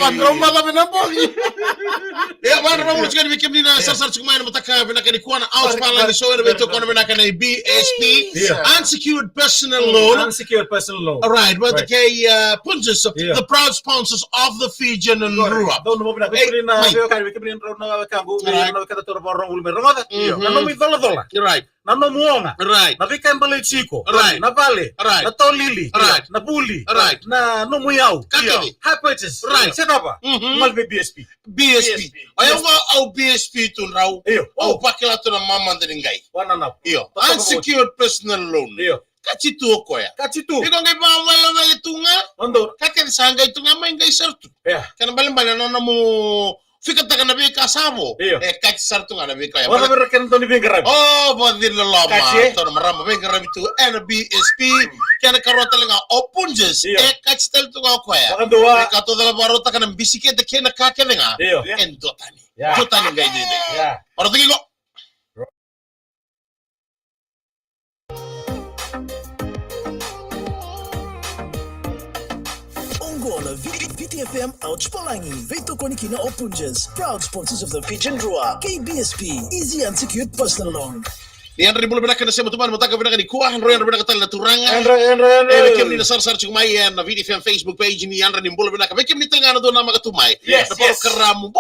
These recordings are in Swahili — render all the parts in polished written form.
Pandroma tapi nampak. Ya man ramu chika bikim ni na sar chuma na mataka bina kani kuana aus pala ni so na beto kono bina kani BSP unsecured personal loan. All right, but the punches the proud sponsors of the Fijian and Rua. Don't know what Right. Nano muonga, Right. na vika mbele chiko, Right. na vale, Right. na tolili, Right. na buli, Right. na no muyao, Kakini. high purchase, Right. set up, malbe BSP. BSP. Ayaw au BSP tun raw. Iyo, Au pakila to na mama ndingay. wana na. Iyo. Unsecured personal loan. Iyo, Kachitu ko ya. kachitu, Iko ngay pa wala wala tunga. ondo, Kakan sangay tunga may ngay sartu. yeah. Kana balimbala na mo fikata kana be kasamo. Iyo. Kachi sartu nga na be kaya. Wana bero kena toni bingarabi. Oh, bodir lama. Kachi. Tono marama be ngarabi tu NBSP. Kana karota lenga opunjes. Iyo. Kachi tel tunga ko ya. Baka doa, Kato dala barota kana bisikete kena kake lenga. iyo, Endotani. yeah, Jotani ngay dide. yeah. Ora tigi ko. Ongola VTFM Outspalangi, Veto Konikina Opunjas, proud sponsors of the Fijian Rua, KBSP, easy and secured personal loan. Ni Andri bulu bina kana sema tuman mataka bina kani kuah Andri bina katal na turanga. Enro. Bekem ni sar chumai na VTFM Facebook page ni Andri bulu bina ka bekem ni tengana do nama katumai. Yes, Na poro yes. karamu.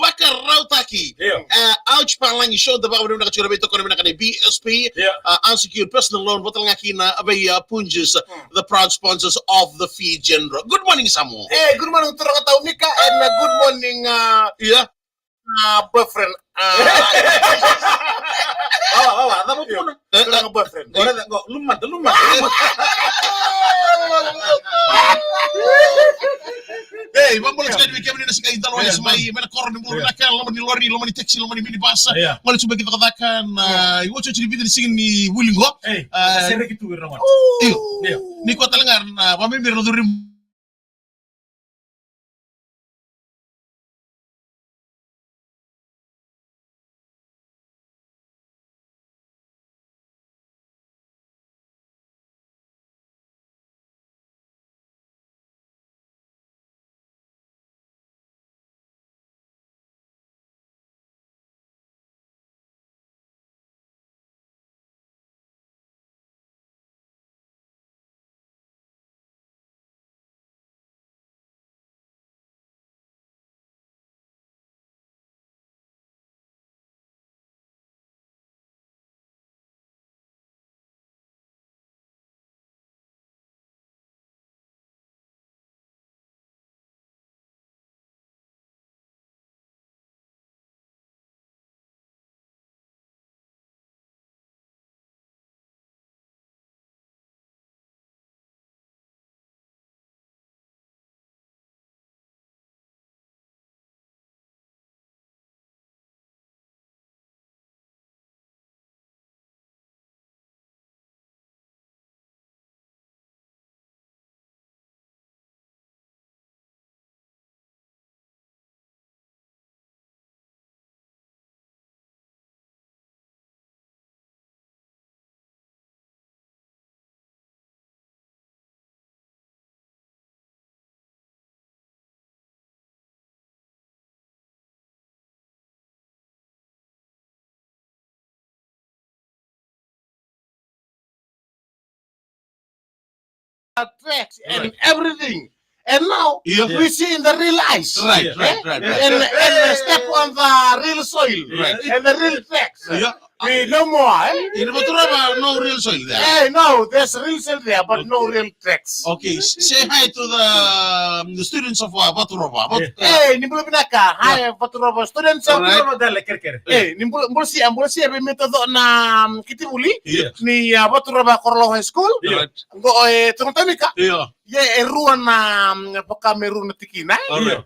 Vaka rautaki. Iyo. Outspalangi show da bawa bina kachura beto kono bina kani BSP. Yeah. Unsecured personal loan botal ngakina abay punjes the proud sponsors of the Fijian Rua. Good morning Samu. Good morning, Toro Taunika, and good morning, Yeah. boyfriend. Apa pun? Bilang boyfriend. Kok lumat. Hey, vamos a ver que viene sekali dalo ya semai mana koron di bulu nakal lama di lori lama di taxi lama di minibus. Mana coba kita katakan iwo cuci di video di sini di Wulingo. Saya gitu Rawan. Iyo. Ni kota lengar pamimir no durim Tracks and everything. And now Yeah. we see in the real ice. Right. And step on the real soil. Right. And the real tracks. Yeah. We no more. Ini betul apa no real soil there. Hey, no, there's real soil there, but no real tracks. Okay, say hi to the students of Baturova. Hey, nimbul pinaka. Hi, Baturova students. Alright. Eh, nimbul si abe metodo na kitibuli Yeah. ni Baturova Korolo High School. Right. Go tungtamika. Yeah. Ye eruan na pakameru na tikina. Alright.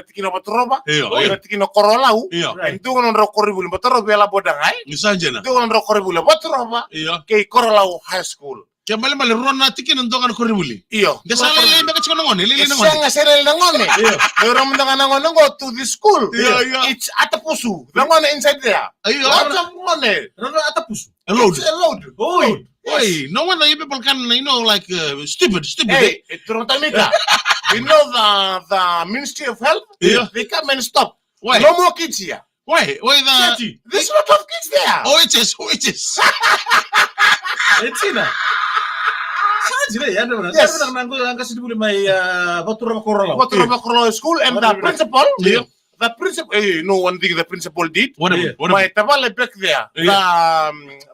Tikina Baturova. Yeah. Tikina Korolau. Yeah. Itu kan ro koribuli Baturova la bodang hai. Misalnya na. Itu kan ro koribuli Baturova Yeah. ke Korolau High School. Kaya mali ron na tikin ndo kan koribuli. Iyo. Desa lele mbeka chikono ngone, lele Siya ngone. nga serel na ngone. Meron mo nga ngone go to the school. Iya. It's atapusu. The ngone inside there. Ayo. Lots of ngone. Atapusu. A load. It's a load. Oh. Wait, no wonder you people can, like, stupid. Hey, Turuntamika. You know the Ministry of Health? Yeah. They come and stop. Why? No more kids here. Why the? There's a lot of kids there. Who it is? Etina. Yes. What school and the principal? Yeah. The principal. You know one thing the principal did? What My tabale back there.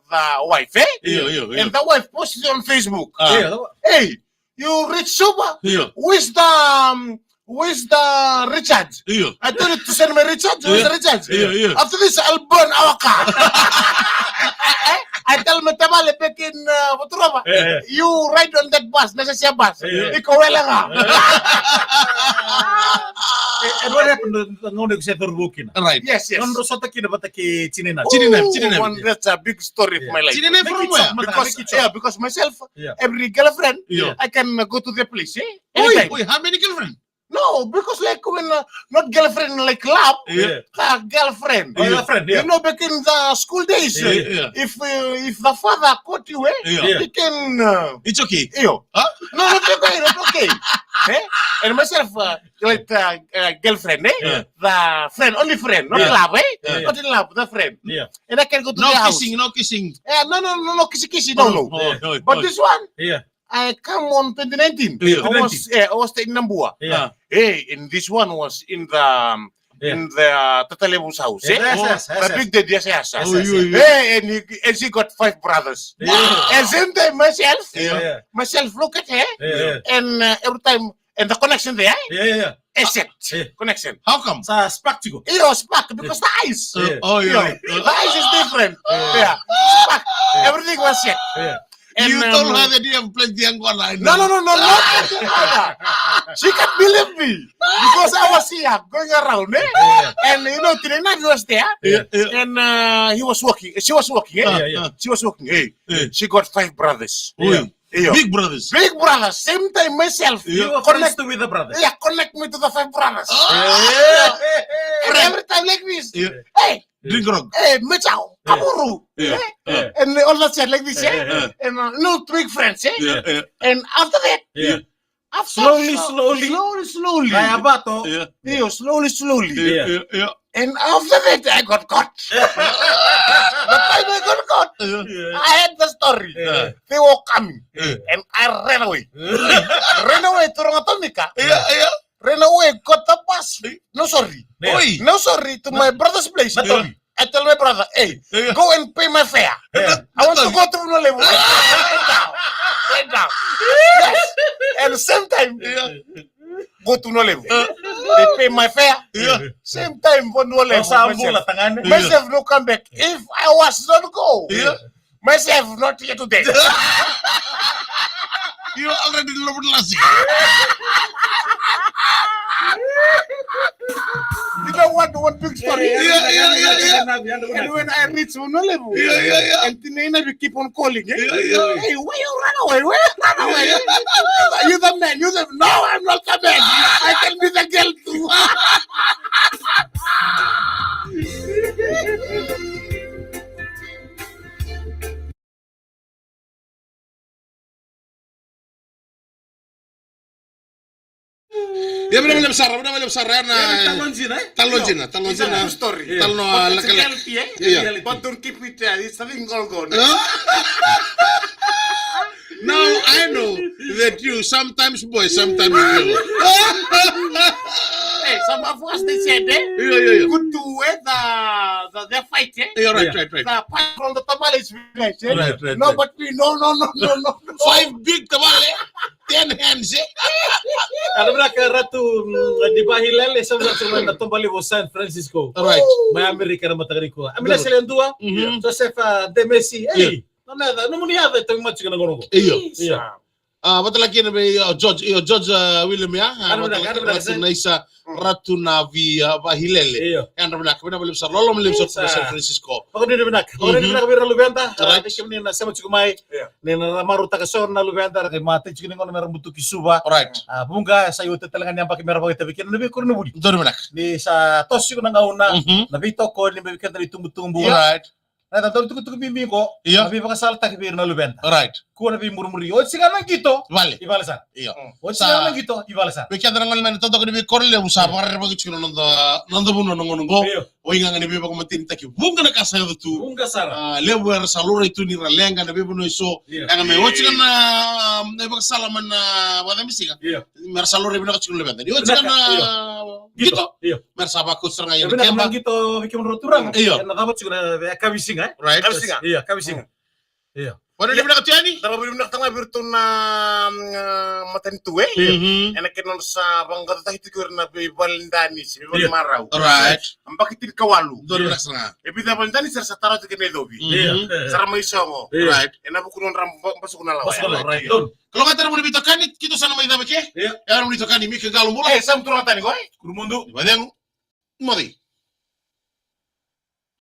The wife, eh? Yeah. And the wife posted on Facebook. Yeah. Hey, you rich super. Yeah. Where's the Richard? Yeah. I told you to send me Richard. Where's the Richard? Yeah. After this, I'll burn our car. I tell me tabale back in Futurama. Yeah. You ride on that bus, necessary bus. Yeah. Ikaw wala nga. And what happened ngone sa Turbukin? Right. Yes. Nondo sa takina bataki Chinina. One, that's a big story of my life. Chinene from where? Because myself, Yeah. every girlfriend, Yeah. I can go to the place, anytime. Wait, how many girlfriend? No, because like when not girlfriend like love, Yeah. girlfriend. Girlfriend, yeah. You know, back in the school days, Yeah. if the father caught you, Yeah. he can. It's okay. Yo. Huh? No, not okay. And myself, like girlfriend, Yeah. the friend, only friend, not Yeah. love, Yeah. not in love, the friend. Yeah. And I can go to No the house. kissing, no kissing. No, kissy, no. Oh, But this one, Yeah. I come on 2019. Yeah. I was in Nambua. Yeah. Hey, and this one was in the Tatalebu's house. Yes. The big daddy, yes. Oh, yeah. Hey, and she got 5 brothers. Yeah. And same time myself, Yeah. look at her, Yeah. and every time, and the connection there, Yeah. except Yeah. connection. How come? Sa Spactigo. It was back because the eyes. Yeah. Oh, yeah. The eyes is different. Yeah. Spark. Everything was set. Yeah. And, You told her that you have plenty of Angola. No. She can't believe me because I was here going around, and Tirena was there, and he was walking. She was walking, Yeah. She was walking. Hey, Yeah. she got 5 brothers. Yeah. Yeah. Big brothers. Big brothers. Same time myself. You were Connect. friends with the brother. Yeah, connect me to the 5 brothers. And every time like this. Yeah. Hey, Drink grog. hey, Mechao, Kamuru. Yeah. Yeah. And all that said like this, Yeah. And no big friends, Yeah. And after that, Yeah. after Slowly. Kaya bato. Yeah. Yeah, slowly. Yeah. And after that, I got caught. The time I got caught, Yeah. I had the story. Yeah. They were coming, Yeah. and I ran away. Ran away to Rongatomika. Yeah. Ran away, got the bus. No sorry. Yeah. Oi. No sorry to my brother's place. Yeah. I tell my brother, hey, Yeah. go and pay my fare. Yeah. I want to go to no level. Right down. Yes. And same time, go to no level. They pay my fare. Yeah. Same time, go no level. Sa ambula tangan. Myself no come back. If I was not go, Yeah. myself not here today. You already love Lassie. You know what? One big story. Yeah. And when I reach Unolevu, Yeah. and Tinena, we keep on calling. Yeah. Hey, where you run away? You the man. You the no, I'm not the man. I can be the girl too. Ya benar-benar besar na talonjina. It's a true story. Talno But it's a lakala. reality, Yeah. But don't keep it there. It's something gone. Now I know that you sometimes boy, sometimes girl. Hey, some of us they said, Yeah. good to the fight, Yeah, right. The part from the tamales, nice, Right. No, but we no. 5 big tamale, 10 hands. Alam na ka Ratu, di ba hilal sa mga natumbali mo San Francisco. Right. May Amerika na matagal ko. Amila sila dua. Joseph de Messi. Hey. Nada, no mo niya itong match ka ng gorogo. Iyo. Yeah. Betul lagi nabi George William ya. Ano na, Ratu Naisa Ratu Navi Bahilele. Iyo. Yang benar kami nabi lebih lolo lebih Sa- San Francisco. Pag hindi na bira lubenta, Right. kami ni nasema chikumai, ni na maruta ka son na lubenta kay mate chikin ko na merong butu kisuba. Alright. Bunga sa yote talaga niya pakimera pa kita bikin nabi ko na budi. Betul benar. Ni sa tos ko na ngauna, Mhm. nabi to ko ni bikin na tumbu-tumbu. Alright. Na tanto tuku bimbi ko, Iya. nabi pa salta kay na lubenta. Alright. Ko nabi murmuri. O siga nang gito, Vale. ibalasan. Iya. O Sa- siga nang gito, ibalasan. Bekian terang ngaliman tonton ko nabi korle usa parar bagi chino nanda buno nongo. Iyo. O inga ngani biba ko matin taki. Bunga na kasa tu. Bunga sara. Lebu er salura itu ni ralenga na biba no iso. Iya. Nga me watch na bag salaman na wala misiga. Iya. Mer salura biba ko chino lebenta. Di watch na gitu. Iyo. Mer sabako seranga yang Nabi na kemba. nang gito, bikin roturang. Iyo. Na dapat siguro kabising ay. Right. Kabisinga. Iya, kabising. Iya. Wala di biba katiani. Tama bilim na tanga birto na matantuwe. Enak kenon sa bangga tahi tikur na balindani si Iya. marau. Right. Ambakitin kawalu. Dori biba seranga. Ebida balindani ser satara to kene dobi. Iya. Sara mai songo. Iya. Right. Ena bukunon ram pasuk na lawa. Pas kalau right doon. Kalau kata mo bito kani kito sana may dabe ke? Iya. Ya mo bito kani mi ke galo mula. Sam turun tani koy. Kurumundo. Badeng. Modi.